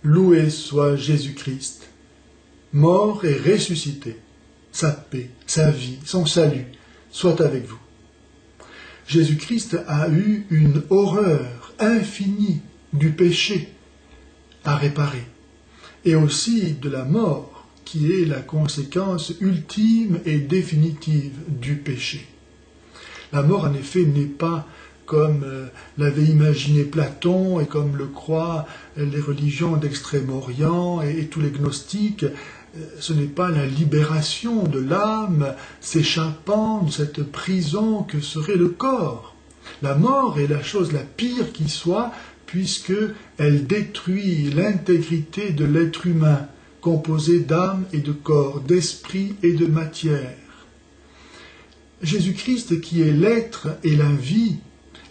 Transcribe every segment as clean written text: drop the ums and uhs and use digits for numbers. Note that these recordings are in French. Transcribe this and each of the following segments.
Loué soit Jésus-Christ, mort et ressuscité. Sa paix, sa vie, son salut soient avec vous. Jésus-Christ a eu une horreur infinie du péché à réparer, et aussi de la mort, qui est la conséquence ultime et définitive du péché. La mort, en effet, n'est pas comme l'avait imaginé Platon et comme le croient les religions d'Extrême-Orient et tous les gnostiques. Ce n'est pas la libération de l'âme s'échappant de cette prison que serait le corps. La mort est la chose la pire qui soit, puisqu'elle détruit l'intégrité de l'être humain, composé d'âme et de corps, d'esprit et de matière. Jésus-Christ, qui est l'être et la vie,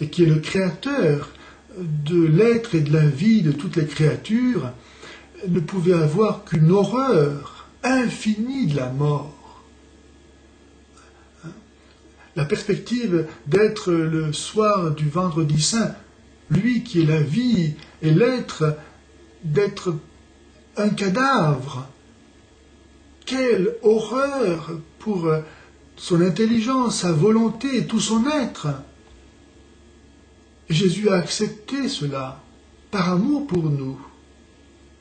et qui est le créateur de l'être et de la vie de toutes les créatures, ne pouvait avoir qu'une horreur infinie de la mort. La perspective d'être le soir du vendredi saint, lui qui est la vie et l'être, d'être un cadavre. Quelle horreur pour son intelligence, sa volonté et tout son être. Jésus a accepté cela par amour pour nous.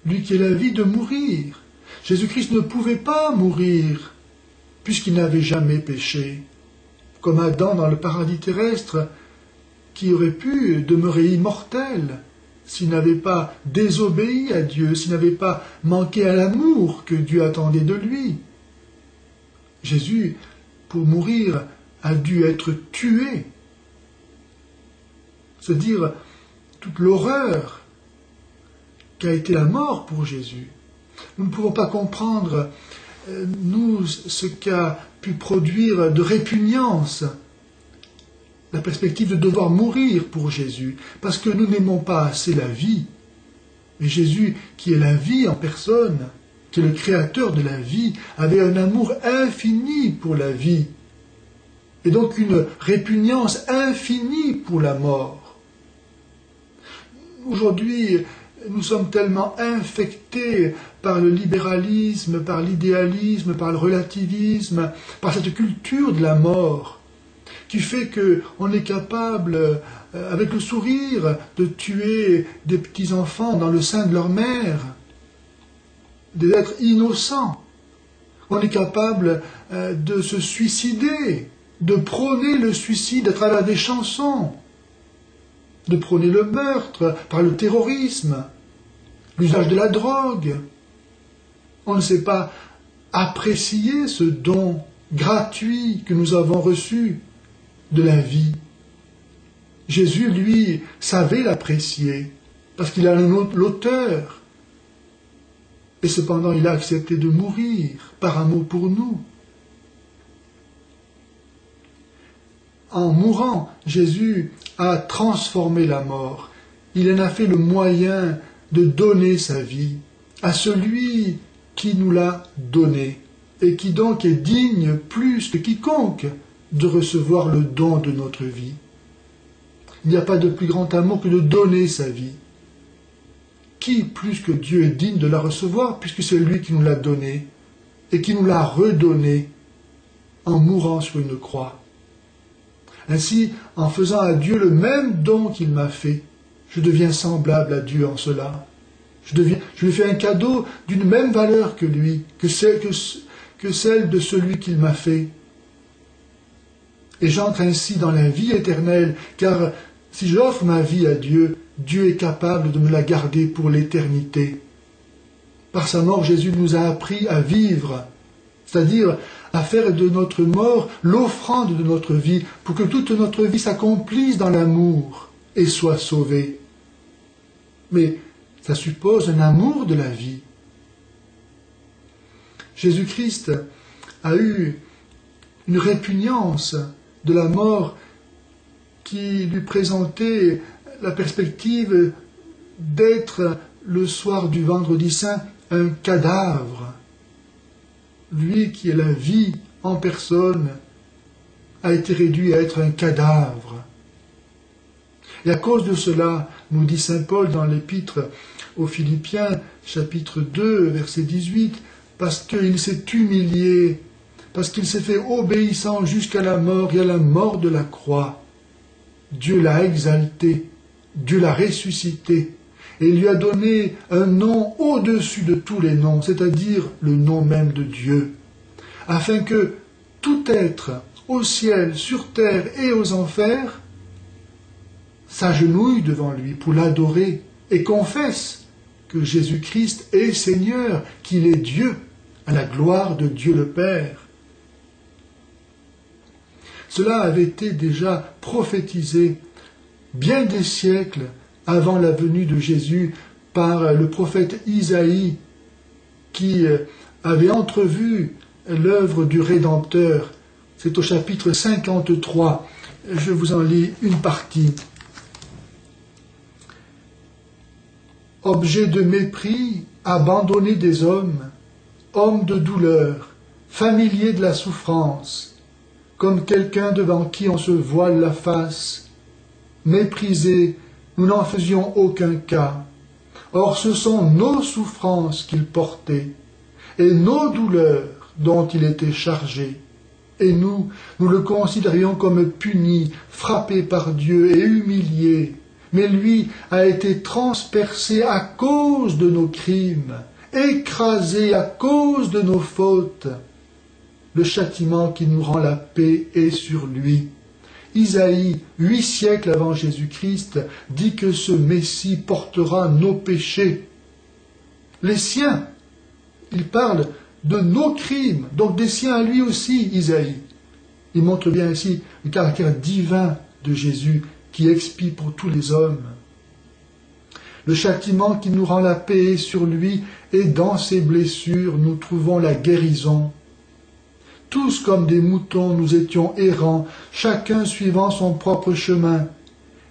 Lui qui est la vie de mourir. Jésus-Christ ne pouvait pas mourir puisqu'il n'avait jamais péché. Comme Adam dans le paradis terrestre, qui aurait pu demeurer immortel s'il n'avait pas désobéi à Dieu, s'il n'avait pas manqué à l'amour que Dieu attendait de lui. Jésus, pour mourir, a dû être tué. Se dire toute l'horreur qu'a été la mort pour Jésus. Nous ne pouvons pas comprendre, nous, ce qu'a pu produire de répugnance la perspective de devoir mourir pour Jésus, parce que nous n'aimons pas assez la vie. Et Jésus, qui est la vie en personne, qui est le créateur de la vie, avait un amour infini pour la vie, et donc une répugnance infinie pour la mort. Aujourd'hui, nous sommes tellement infectés par le libéralisme, par l'idéalisme, par le relativisme, par cette culture de la mort, qui fait qu'on est capable, avec le sourire, de tuer des petits-enfants dans le sein de leur mère, des êtres innocents. On est capable de se suicider, de prôner le suicide à travers des chansons, de prôner le meurtre par le terrorisme, l'usage de la drogue. On ne sait pas apprécier ce don gratuit que nous avons reçu de la vie. Jésus, lui, savait l'apprécier, parce qu'il a l'auteur. Et cependant, il a accepté de mourir par amour pour nous. En mourant, Jésus a transformé la mort. Il en a fait le moyen de donner sa vie à celui qui nous l'a donné et qui donc est digne plus que quiconque de recevoir le don de notre vie. Il n'y a pas de plus grand amour que de donner sa vie. Qui plus que Dieu est digne de la recevoir, puisque c'est lui qui nous l'a donnée et qui nous l'a redonnée en mourant sur une croix. Ainsi, en faisant à Dieu le même don qu'il m'a fait, je deviens semblable à Dieu en cela. Je lui fais un cadeau d'une même valeur que lui, que celle de celui qu'il m'a fait. Et j'entre ainsi dans la vie éternelle, car si j'offre ma vie à Dieu, Dieu est capable de me la garder pour l'éternité. Par sa mort, Jésus nous a appris à vivre, c'est-à-dire à faire de notre mort l'offrande de notre vie, pour que toute notre vie s'accomplisse dans l'amour et soit sauvée. Mais ça suppose un amour de la vie. Jésus-Christ a eu une répugnance de la mort qui lui présentait la perspective d'être le soir du vendredi saint un cadavre. Lui qui est la vie en personne a été réduit à être un cadavre. Et à cause de cela, nous dit saint Paul dans l'épître aux Philippiens, chapitre 2, verset 18, parce qu'il s'est humilié, parce qu'il s'est fait obéissant jusqu'à la mort et à la mort de la croix. Dieu l'a exalté, Dieu l'a ressuscité, et lui a donné un nom au-dessus de tous les noms, c'est-à-dire le nom même de Dieu, afin que tout être, au ciel, sur terre et aux enfers, s'agenouille devant lui pour l'adorer et confesse que Jésus-Christ est Seigneur, qu'il est Dieu, à la gloire de Dieu le Père. Cela avait été déjà prophétisé bien des siècles avant la venue de Jésus par le prophète Isaïe, qui avait entrevu l'œuvre du Rédempteur. C'est au chapitre 53. Je vous en lis une partie. Objet de mépris, abandonné des hommes, homme de douleur, familier de la souffrance, comme quelqu'un devant qui on se voile la face, méprisé, nous n'en faisions aucun cas. Or ce sont nos souffrances qu'il portait, et nos douleurs dont il était chargé. Et nous le considérions comme puni, frappé par Dieu et humilié. Mais lui a été transpercé à cause de nos crimes, écrasé à cause de nos fautes. Le châtiment qui nous rend la paix est sur lui. Isaïe, 8 siècles avant Jésus-Christ, dit que ce Messie portera nos péchés. Les siens, il parle de nos crimes, donc des siens à lui aussi, Isaïe. Il montre bien ici le caractère divin de Jésus qui expie pour tous les hommes. Le châtiment qui nous rend la paix est sur lui, et dans ses blessures nous trouvons la guérison. Tous comme des moutons nous étions errants, chacun suivant son propre chemin.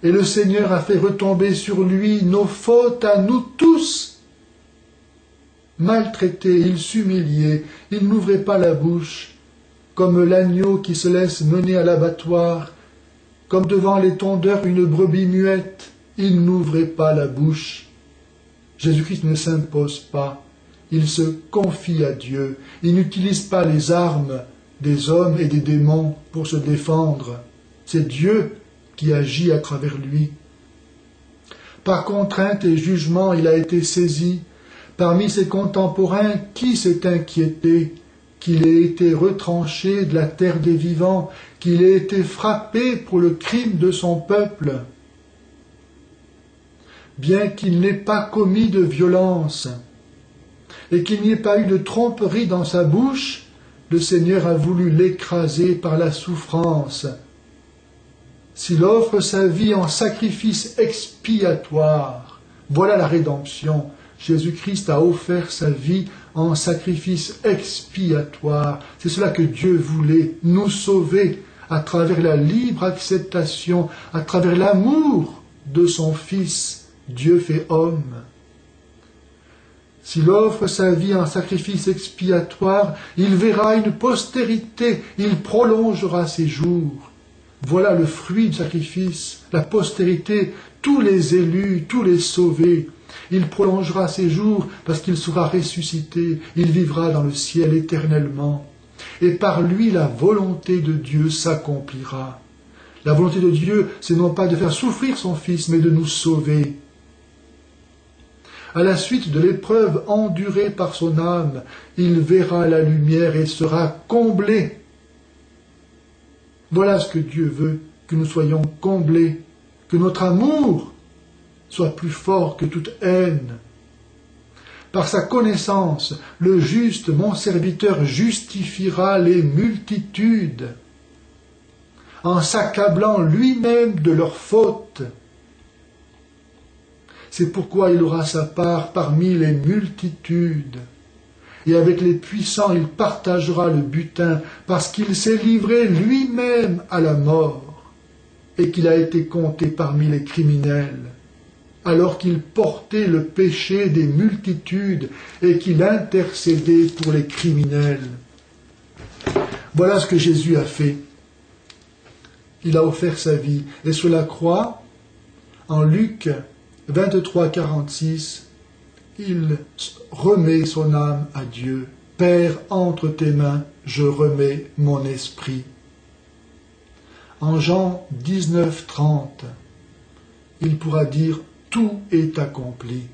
Et le Seigneur a fait retomber sur lui nos fautes à nous tous. Maltraité, il s'humiliait, il n'ouvrait pas la bouche, comme l'agneau qui se laisse mener à l'abattoir, comme devant les tondeurs une brebis muette, il n'ouvrait pas la bouche. Jésus-Christ ne s'impose pas, il se confie à Dieu, il n'utilise pas les armes des hommes et des démons pour se défendre. C'est Dieu qui agit à travers lui. Par contrainte et jugement, il a été saisi. Parmi ses contemporains, qui s'est inquiété qu'il ait été retranché de la terre des vivants, qu'il ait été frappé pour le crime de son peuple? Bien qu'il n'ait pas commis de violence et qu'il n'y ait pas eu de tromperie dans sa bouche, le Seigneur a voulu l'écraser par la souffrance. S'il offre sa vie en sacrifice expiatoire, voilà la rédemption. Jésus-Christ a offert sa vie en sacrifice expiatoire. C'est cela que Dieu voulait, nous sauver à travers la libre acceptation, à travers l'amour de son Fils, Dieu fait homme. S'il offre sa vie en sacrifice expiatoire, il verra une postérité, il prolongera ses jours. Voilà le fruit du sacrifice, la postérité, tous les élus, tous les sauvés. Il prolongera ses jours parce qu'il sera ressuscité, il vivra dans le ciel éternellement. Et par lui, la volonté de Dieu s'accomplira. La volonté de Dieu, c'est non pas de faire souffrir son Fils, mais de nous sauver. À la suite de l'épreuve endurée par son âme, il verra la lumière et sera comblé. Voilà ce que Dieu veut, que nous soyons comblés, que notre amour soit plus fort que toute haine. Par sa connaissance, le juste, mon serviteur, justifiera les multitudes, en s'accablant lui-même de leurs fautes. C'est pourquoi il aura sa part parmi les multitudes. Et avec les puissants, il partagera le butin, parce qu'il s'est livré lui-même à la mort, et qu'il a été compté parmi les criminels, alors qu'il portait le péché des multitudes et qu'il intercédait pour les criminels. Voilà ce que Jésus a fait. Il a offert sa vie, et sur la croix, En Luc 23, 46, il remet son âme à Dieu. « Père, entre tes mains, je remets mon esprit. » En Jean 19, 30, il pourra dire « Tout est accompli ».